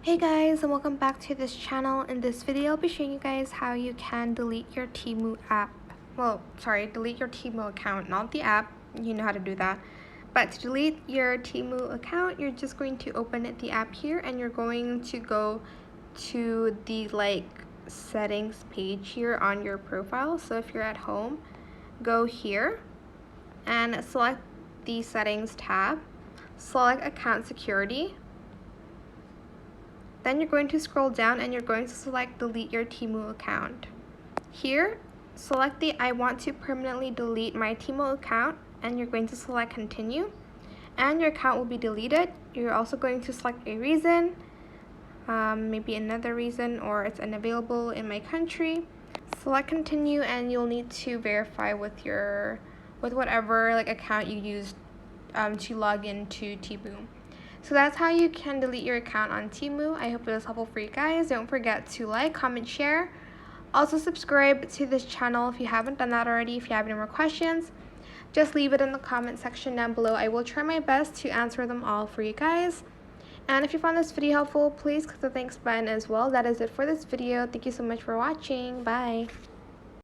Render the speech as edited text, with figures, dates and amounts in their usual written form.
Hey guys, and welcome back to this channel. In this video, I'll be showing you guys how you can delete your Temu app. Delete your Temu account, not the app. You know how to do that. But to delete your Temu account, you're just going to open the app here and you're going to go to the settings page here on your profile. So if you're at home, go here and select the settings tab. Select account security. Then you're going to scroll down and you're going to select delete your Temu account. Here, select the I want to permanently delete my Temu account and you're going to select continue and your account will be deleted. You're also going to select a reason, maybe another reason, or it's unavailable in my country. Select continue and you'll need to verify with whatever account you used to log into Temu. So that's how you can delete your account on Temu. I hope it was helpful for you guys. Don't forget to like, comment, share. Also subscribe to this channel if you haven't done that already. If you have any more questions, just leave it in the comment section down below. I will try my best to answer them all for you guys. And if you found this video helpful, please click the thanks button as well. That is it for this video. Thank you so much for watching. Bye.